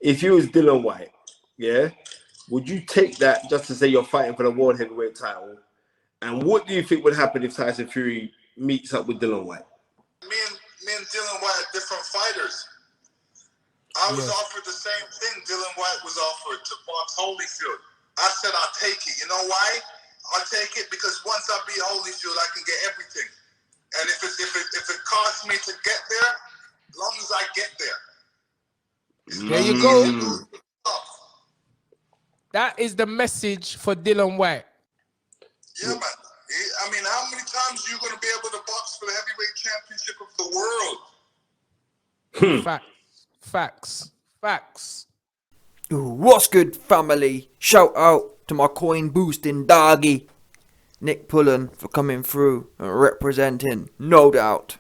if you was Dillian Whyte, yeah, would you take that just to say you're fighting for the world heavyweight title? And what do you think would happen if Tyson Fury meets up with Dillian Whyte? Me and Dillian Whyte are different fighters. I was offered the same thing Dillian Whyte was offered to box Holyfield. I said I'll take it. You know why? I'll take it because once I beat Holyfield, I can get everything. And if it costs me to get there, as long as I get there. There you go. That is the message for Dillian Whyte. Yeah, man. I mean, how many times are you going to be able to box for the heavyweight championship of the world? Facts. What's good, family? Shout out to my coin boosting doggy, Nick Pullen, for coming through and representing, no doubt.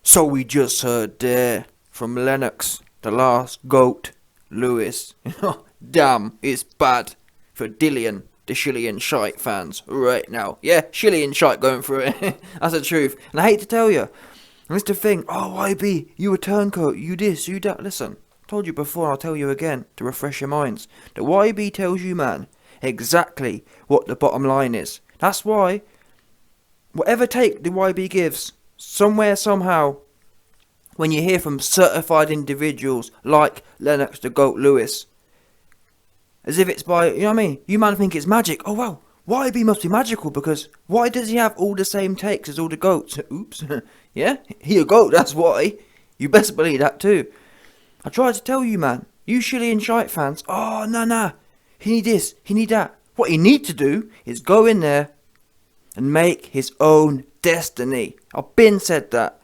So we just heard there from Lennox, the last GOAT, Lewis. Damn, it's bad for Dillian, the Shillian Shite fans right now. Yeah, Shillian Shite going through it. That's the truth. And I hate to tell you, and it's the thing, YB, you a turncoat, you this, you that. Listen, I told you before, I'll tell you again, to refresh your minds. The YB tells you, man, exactly what the bottom line is. That's why, whatever take the YB gives, somewhere, somehow, when you hear from certified individuals like Lennox the GOAT Lewis, as if it's by, you know what I mean? You man think it's magic. Oh, wow. YB must be magical because why does he have all the same takes as all the GOATs? Oops. Yeah? He a GOAT, that's why. You best believe that too. I tried to tell you, man. You Shillian Shite fans. Oh, nah. He need this. He need that. What he need to do is go in there and make his own destiny. I've been said that.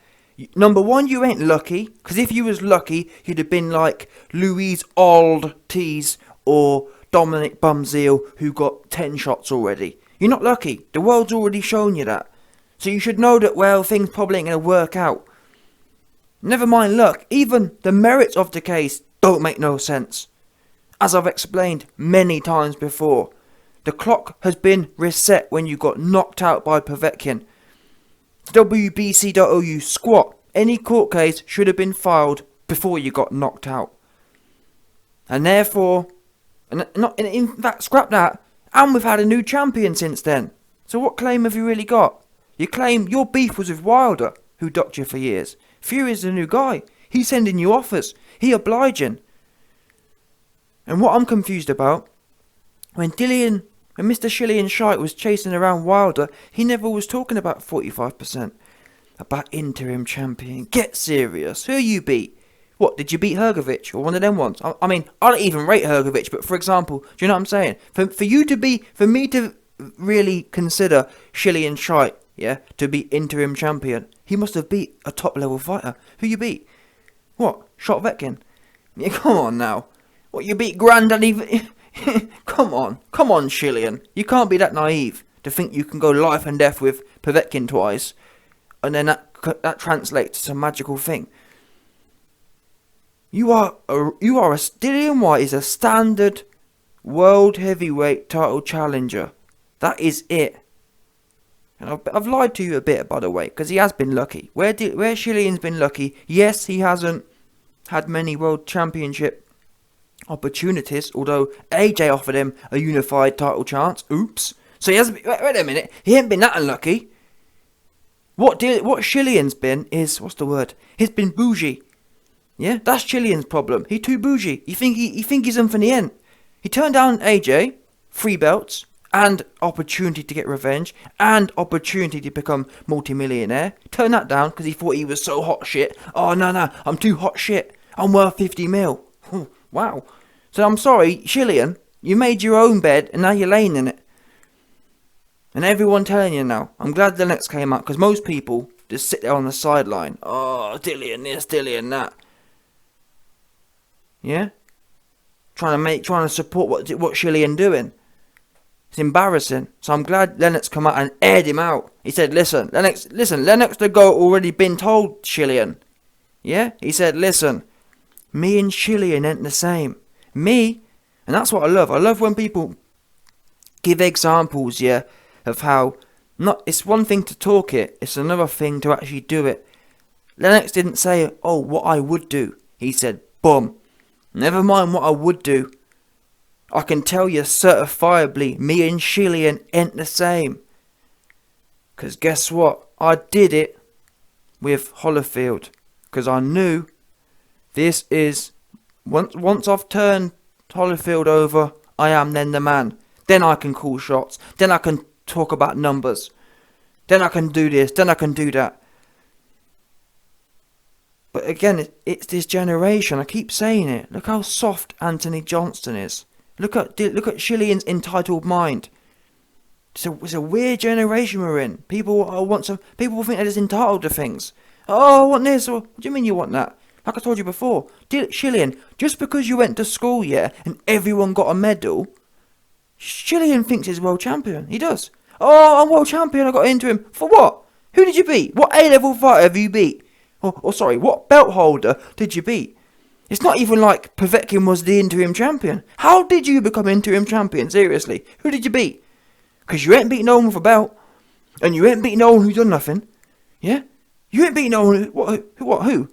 Number one, you ain't lucky. Because if you was lucky, you'd have been like Louise Ortiz or Dominic Bumzeel, who got 10 shots already. You're not lucky. The world's already shown you that. So you should know that, well, things probably ain't going to work out. Never mind luck. Even the merits of the case don't make no sense. As I've explained many times before, the clock has been reset when you got knocked out by Povetkin. WBC.OU squat. Any court case should have been filed before you got knocked out. And therefore, in fact, scrap that, and we've had a new champion since then. So what claim have you really got? You claim your beef was with Wilder, who docked you for years. Fury's the new guy. He's sending you offers. He obliging. And what I'm confused about, when Mr. Shillian Shite was chasing around Wilder, he never was talking about 45%. About interim champion. Get serious. Who you beat? What, did you beat Hrgovic or one of them ones? I mean, I don't even rate Hrgovic, but for example, do you know what I'm saying? For me to really consider Shillian Shite, yeah, to be interim champion, he must have beat a top level fighter. Who you beat? What? Shotvetkin? Yeah, come on now. What, you beat Granddaddy? Come on, Shillian. You can't be that naive to think you can go life and death with Povetkin twice, and then that translates to some magical thing. Dillian Whyte is a standard world heavyweight title challenger. That is it. And I've lied to you a bit, by the way, because he has been lucky. Where Shillian's been lucky, yes, he hasn't had many world championship opportunities, although AJ offered him a unified title chance. Oops. So he hasn't. Wait a minute. He ain't been that unlucky. What Shillian's been is, what's the word? He's been bougie. Yeah, that's Shillian's problem. He too bougie. You think he's in for the end. He turned down AJ, 3 belts, and opportunity to get revenge, and opportunity to become multi-millionaire. Turned that down because he thought he was so hot shit. Oh, no, I'm too hot shit. I'm worth 50 mil. Wow. So I'm sorry, Shillian, you made your own bed and now you're laying in it. And everyone telling you now. I'm glad the Lennox came out because most people just sit there on the sideline. Oh, Dillian this, Dillian that. Yeah? Trying to support what Shillian doing. It's embarrassing. So I'm glad Lennox come out and aired him out. He said, listen, Lennox the GOAT already been told Shillian. Yeah? He said, listen, me and Shillian ain't the same. Me, and that's what I love. I love when people give examples, yeah, of how it's one thing to talk it, it's another thing to actually do it. Lennox didn't say, oh, what I would do. He said, boom, Never mind what I would do. I can tell you certifiably, me and Dillian ain't the same. 'Cause guess what? I did it with Holyfield. 'Cause I knew this is... Once I've turned Holyfield over, I am then the man. Then I can call shots. Then I can talk about numbers. Then I can do this. Then I can do that. But again, it's this generation. I keep saying it. Look how soft Anthony Johnson is. Look at Dillian's entitled mind. It's a weird generation we're in. People think they're just entitled to things. Oh, I want this. Or, what do you mean you want that? Like I told you before, Dillian, just because you went to school, yeah, and everyone got a medal, Dillian thinks he's world champion. He does. Oh, I'm world champion. I got into him. For what? Who did you beat? What A-level fighter have you beat? Or sorry, what belt holder did you beat? It's not even like Povetkin was the interim champion. How did you become interim champion? Seriously, who did you beat? Because you ain't beat no one with a belt, and you ain't beat no one who done nothing. Yeah, you ain't beat no one who?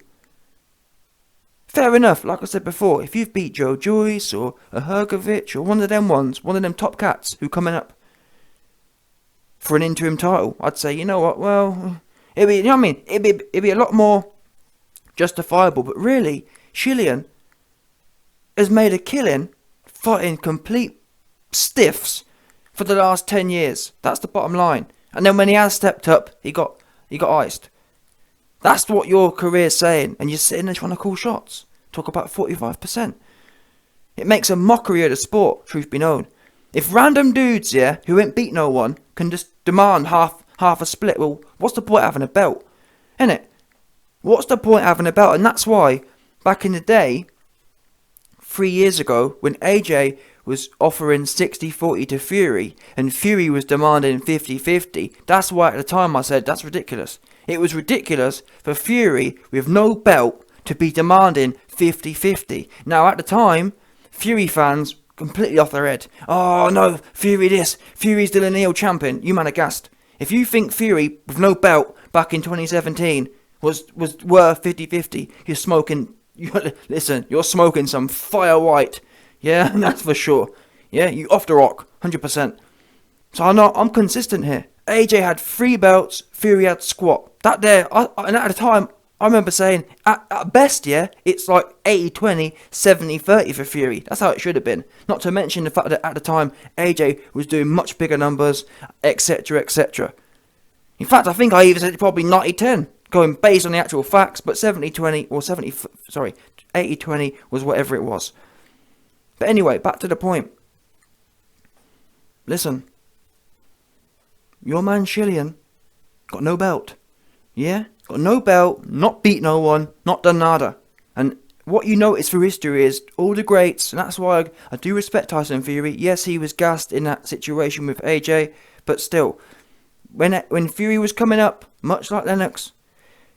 Fair enough. Like I said before, if you've beat Joe Joyce or a Hergovich or one of them ones, one of them top cats who coming up for an interim title, I'd say, you know what? Well, it'd be, you know what I mean? It'd be a lot more justifiable. But really, Dillian has made a killing fighting complete stiffs for the last 10 years. That's the bottom line. And then when he has stepped up, he got iced. That's what your career's saying. And you're sitting there trying to call shots. Talk about 45%. It makes a mockery of the sport, truth be known. If random dudes, yeah, who ain't beat no one, can just demand half a split, well, what's the point of having a belt? Innit? What's the point of having a belt? And that's why, back in the day, 3 years ago, when AJ was offering 60-40 to Fury, and Fury was demanding 50-50, that's why at the time I said, that's ridiculous. It was ridiculous for Fury, with no belt, to be demanding 50-50. Now, at the time, Fury fans completely off their head. Oh no, Fury this, Fury's the lineal champion. You man are gassed. If you think Fury, with no belt, back in 2017, was worth 50-50, you're smoking... Listen, you're smoking some fire white. Yeah, that's for sure. Yeah, you off the rock, 100%. So I'm consistent here. AJ had 3 belts, Fury had squat. That there, and at the time, I remember saying, at best, yeah, it's like 80-20, 70-30 for Fury. That's how it should have been. Not to mention the fact that at the time, AJ was doing much bigger numbers, etc., etc. In fact, I think I even said probably 90-10. Going based on the actual facts, but 70-20 or 80-20 was whatever it was. But anyway, back to the point. Listen, your man Dillian got no belt. Yeah? Got no belt, not beat no one, not done nada. And what you notice through history is all the greats, and that's why I do respect Tyson Fury. Yes, he was gassed in that situation with AJ, but still, when Fury was coming up, much like Lennox,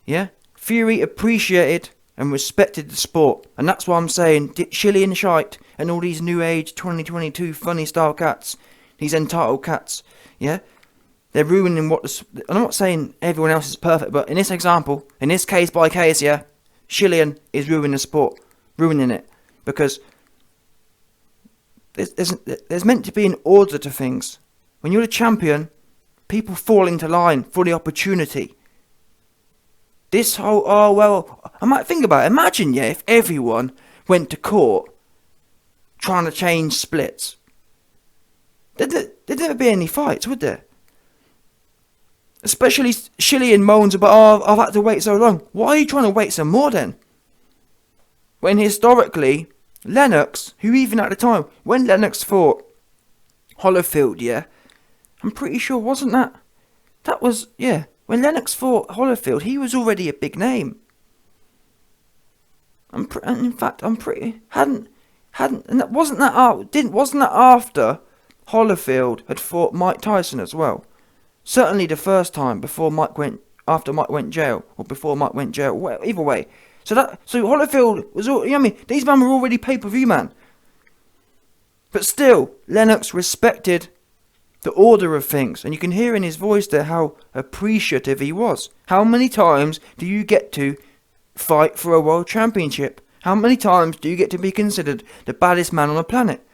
yeah, Fury appreciated and respected the sport. And that's why I'm saying Dillian Shite and all these new age 2022 funny style cats, these entitled cats, yeah, they're ruining what I'm not saying everyone else is perfect, but in this example, in this case by case, yeah, Dillian is ruining the sport, ruining it, because there's meant to be an order to things. When you're the champion, people fall into line for the opportunity. This whole, oh well, I might think about it. Imagine, yeah, if everyone went to court trying to change splits. There'd never be any fights, would there? Especially Dillian moans about, oh, I've had to wait so long. Why are you trying to wait some more then? When historically, Lennox, who even at the time, when Lennox fought Holyfield, yeah, I'm pretty sure wasn't that was, yeah, when Lennox fought Holyfield, he was already a big name. And in fact, I'm pretty, hadn't, and that wasn't that after Holyfield had fought Mike Tyson as well. Certainly the first time after Mike went jail, or before Mike went jail, well, either way. So Holyfield was all, you know what I mean, these men were already pay-per-view man. But still, Lennox respected the order of things, and you can hear in his voice there how appreciative he was. How many times do you get to fight for a world championship? How many times do you get to be considered the baddest man on the planet?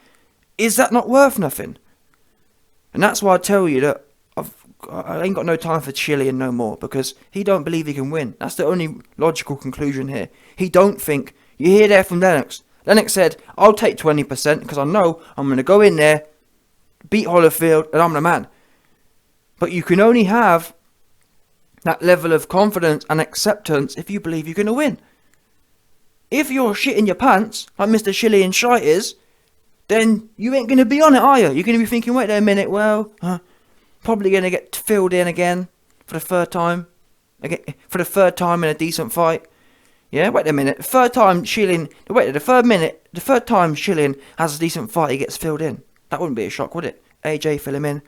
Is that not worth nothing? And that's why I tell you that I ain't got no time for Dillian no more, because he don't believe he can win. That's the only logical conclusion here. He don't think. You hear there from Lennox. Lennox said, I'll take 20% because I know I'm going to go in there, beat Holyfield, and I'm the man. But you can only have that level of confidence and acceptance if you believe you're going to win. If you're shit in your pants, like Mr. Dillian Whyte is, then you ain't going to be on it, are you? You're going to be thinking, wait there a minute, well, probably going to get filled in again for the third time. For the third time in a decent fight. Yeah, wait a minute. The third time Dillian has a decent fight, he gets filled in. That wouldn't be a shock, would it? AJ fill him in.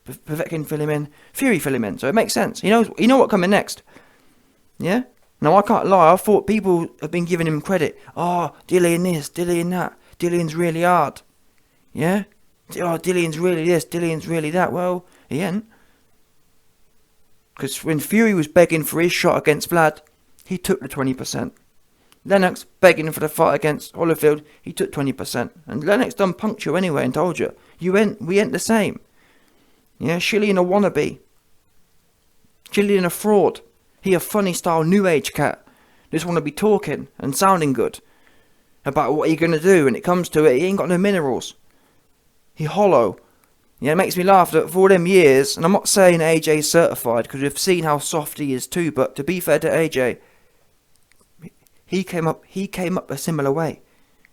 Povetkin fill him in. Fury fill him in. So it makes sense. You know what coming next. Yeah? Now, I can't lie. I thought people have been giving him credit. Oh, Dillian this, Dillian that. Dillian's really hard. Yeah? Oh, Dillian's really this, Dillian's really that. Well, he ain't. Because when Fury was begging for his shot against Vlad, he took the 20%. Lennox begging for the fight against Holyfield, he took 20%. And Lennox done punked you anyway and told you. We ain't the same. Yeah, Dillian a wannabe. Dillian a fraud. He a funny style new age cat. Just want to be talking and sounding good about what he gonna do. When it comes to it, he ain't got no minerals. He hollow. Yeah, it makes me laugh that for all them years, and I'm not saying AJ's certified, because we've seen how soft he is too, but to be fair to AJ, he came up a similar way,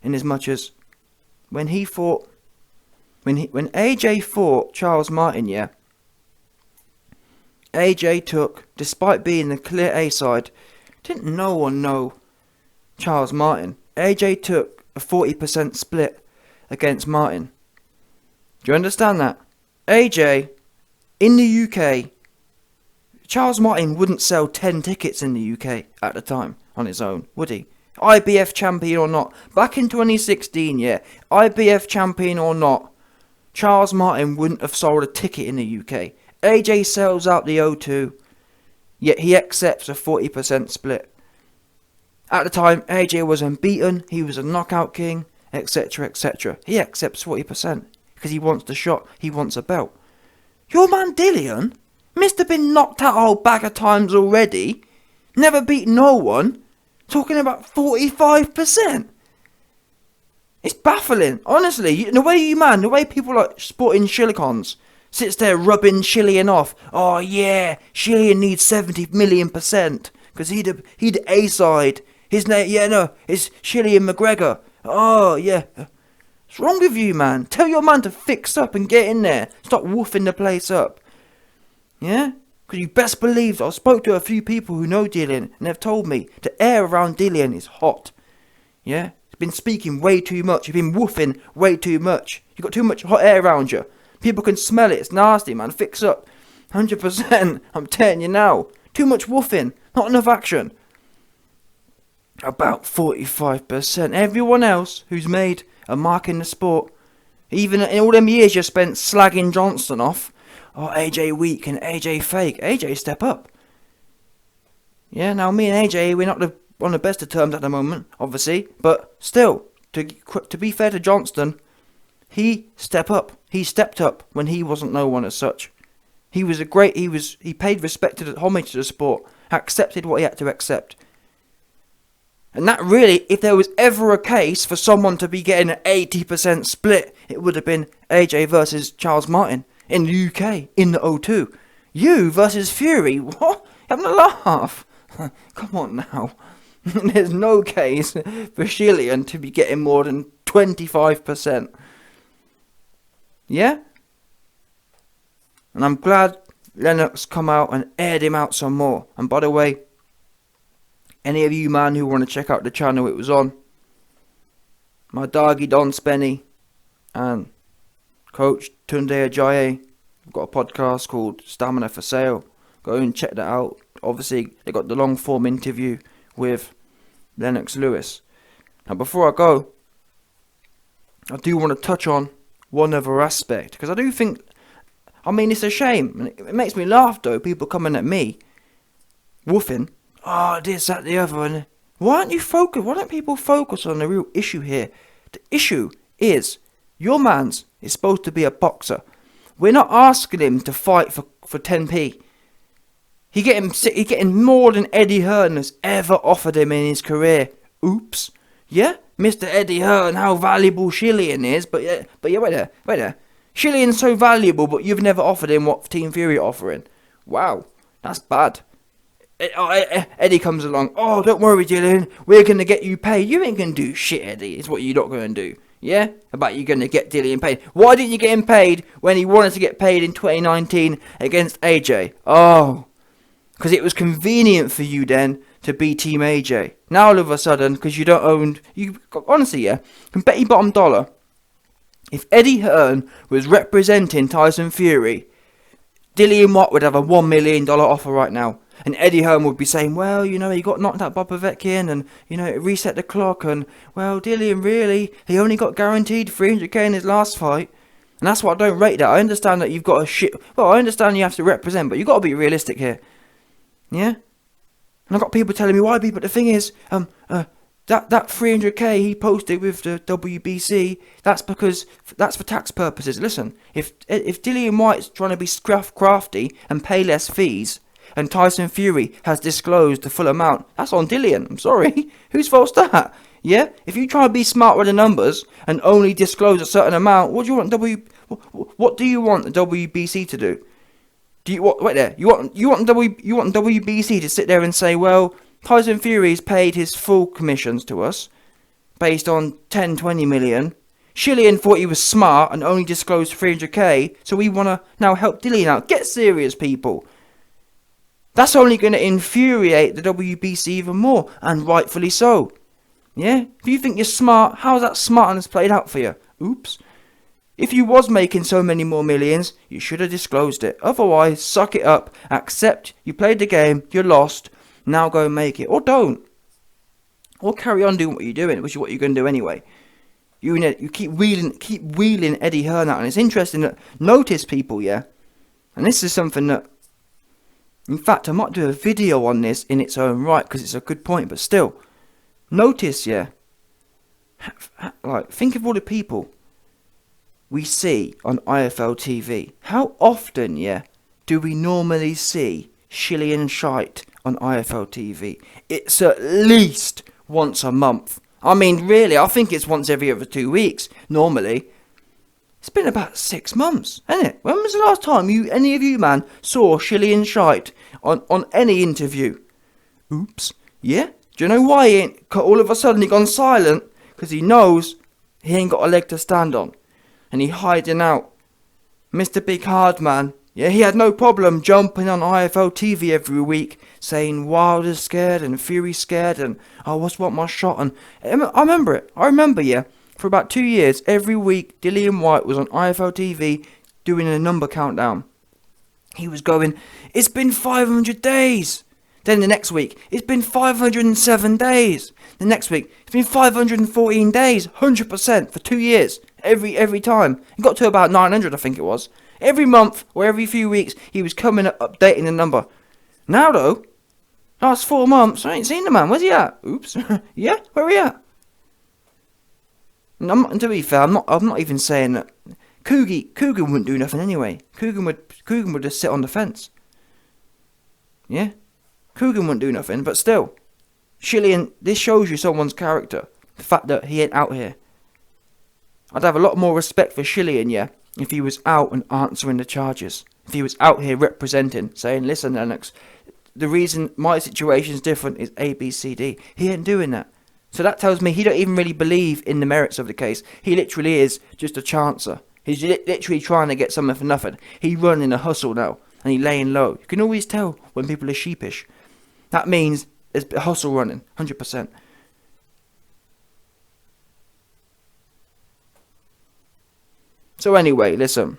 in as much as when AJ fought Charles Martin, yeah, AJ took, despite being the clear A side, didn't no one know Charles Martin. AJ took a 40% split against Martin. Do you understand that? AJ, in the UK, Charles Martin wouldn't sell 10 tickets in the UK at the time on his own, would he? IBF champion or not. Back in 2016, yeah, IBF champion or not, Charles Martin wouldn't have sold a ticket in the UK. AJ sells out the O2, yet he accepts a 40% split. At the time, AJ was unbeaten, he was a knockout king, etc, etc. He accepts 40%, because he wants the shot, he wants a belt. Your man Dillian, Mr. been knocked out a whole bag of times already, never beat no one, talking about 45%. It's baffling, honestly. The way people like sporting Shilicons sits there rubbing Dillian off. Oh yeah, Dillian needs 70 million%, because he the A side. His name, yeah, no, it's Dillian McGregor. Oh yeah. What's wrong with you, man? Tell your man to fix up and get in there. Stop woofing the place up. Yeah? Because you best believe I spoke to a few people who know Dillian, and they've told me the air around Dillian is hot. Yeah? He's been speaking way too much. You've been woofing way too much. You've got too much hot air around you. People can smell it. It's nasty, man. Fix up. 100%. I'm telling you now. Too much woofing. Not enough action. About 45%. Everyone else who's made a mark in the sport, even in all them years you spent slagging Johnson off, oh, AJ weak and AJ fake. AJ step up. Yeah, now me and AJ, we're not on the best of terms at the moment, obviously, but still, to be fair to Johnston, he stepped up. He stepped up when he wasn't no one as such. He paid respect to homage to the sport, accepted what he had to accept. And that really, if there was ever a case for someone to be getting an 80% split, it would have been AJ versus Charles Martin in the UK, in the O2. You versus Fury? What? Having a laugh? Come on now. There's no case for Dillian to be getting more than 25%. Yeah? And I'm glad Lennox come out and aired him out some more. And by the way, any of you man who want to check out the channel it was on, my doggy Don Spenny and Coach Tunde Ajayi have got a podcast called Stamina for Sale. Go and check that out. Obviously, they got the long form interview with Lennox Lewis. Now, before I go, I do want to touch on one other aspect, because I do think, I mean, it's a shame. It makes me laugh though, people coming at me, woofing, oh, this, that, the other, and Why don't people focus on the real issue here? The issue is, your man's is supposed to be a boxer. We're not asking him to fight for 10p. He getting more than Eddie Hearn has ever offered him in his career. Oops. Yeah? Mr. Eddie Hearn, how valuable Shillian is, but yeah, wait there. Shillian's so valuable, but you've never offered him what Team Fury are offering. Wow, that's bad. Eddie comes along. Oh, don't worry, Dillian. We're going to get you paid. You ain't going to do shit, Eddie. It's what you're not going to do. Yeah? About you going to get Dillian paid. Why didn't you get him paid when he wanted to get paid in 2019 against AJ? Oh, because it was convenient for you then to be Team AJ. Now all of a sudden, because you don't own... Honestly, yeah, can bet you bottom dollar, if Eddie Hearn was representing Tyson Fury, Dillian Whyte would have a $1 million offer right now. And Eddie Hearn would be saying, well, you know, he got knocked out by Povetkin and, you know, it reset the clock. And, well, Dillian, really, he only got guaranteed $300k in his last fight. And that's what I don't rate that. I understand that you've got a shit... Well, I understand you have to represent, but you've got to be realistic here. Yeah? And I've got people telling me, why be? But the thing is, that 300k he posted with the WBC, that's because that's for tax purposes. Listen, if Dillian Whyte's trying to be crafty and pay less fees, and Tyson Fury has disclosed the full amount, that's on Dillian. I'm sorry, whose fault's that? Yeah, if you try to be smart with the numbers and only disclose a certain amount, what do you want the WBC to do? You want WBC to sit there and say, well, Tyson Fury's paid his full commissions to us, based on 10-20 million. Shillian thought he was smart and only disclosed 300k, so we want to now help Dillian out. Get serious, people. That's only going to infuriate the WBC even more, and rightfully so. Yeah? If you think you're smart, how's that smartness played out for you? Oops. If you was making so many more millions, you should have disclosed it. Otherwise, suck it up, accept you played the game, you lost, now go and make it. Or don't. Or carry on doing what you're doing, which is what you're going to do anyway. You keep wheeling Eddie Hearn out, and it's interesting that, notice people, yeah, and this is something that, in fact, I might do a video on this in its own right, because it's a good point, but still, notice, yeah, like, think of all the people we see on IFL TV. How often, yeah, do we normally see Shillian shite on IFL TV? It's at least once a month. I mean, really, I think it's once every other 2 weeks, normally. It's been about 6 months, hasn't it? When was the last time any of you, man, saw Shillian shite on any interview? Oops. Yeah? Do you know why he ain't, all of a sudden he gone silent? Because he knows he ain't got a leg to stand on. And he hiding out. Mr. Big Hard Man, yeah, he had no problem jumping on IFL TV every week, saying Wilder's scared and Fury's scared and I just want my shot. And I remember it. I remember, yeah, for about 2 years, every week, Dillian Whyte was on IFL TV doing a number countdown. He was going, it's been 500 days. Then the next week, it's been 507 days. The next week, it's been 514 days, 100% for 2 years. Every time. It got to about 900, I think it was. Every month or every few weeks, he was coming up, updating the number. Now though, last 4 months, I ain't seen the man. Where's he at? Oops. Yeah, where he at? And to be fair, I'm not even saying that Coogan wouldn't do nothing anyway. Coogan would just sit on the fence. Yeah, Coogan wouldn't do nothing, but still, Shillian, this shows you someone's character. The fact that he ain't out here. I'd have a lot more respect for Shillian, yeah, if he was out and answering the charges. If he was out here representing, saying, listen, Lennox, the reason my situation's different is A, B, C, D. He ain't doing that. So that tells me he don't even really believe in the merits of the case. He literally is just a chancer. He's literally trying to get something for nothing. He running a hustle now, and he laying low. You can always tell when people are sheepish. That means there's a hustle running, 100%. So anyway, listen.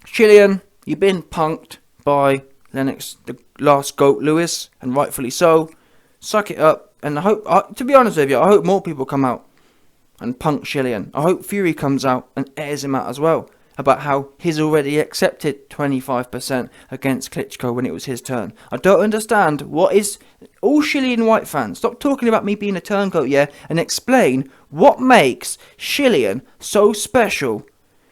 Shillian, you've been punked by Lennox, the last GOAT Lewis, and rightfully so. Suck it up, and I hope, to be honest with you, I hope more people come out and punk Shillian. I hope Fury comes out and airs him out as well. about how he's already accepted 25% against Klitschko when it was his turn. I don't understand what is... All Dillian Whyte fans, stop talking about me being a turncoat, yeah, and explain what makes Dillian so special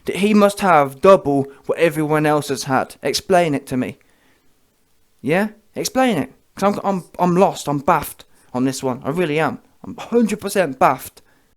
that he must have double what everyone else has had. Explain it to me. Yeah? Explain it. 'Cause I'm lost, I'm baffed on this one. I really am. I'm 100% baffed.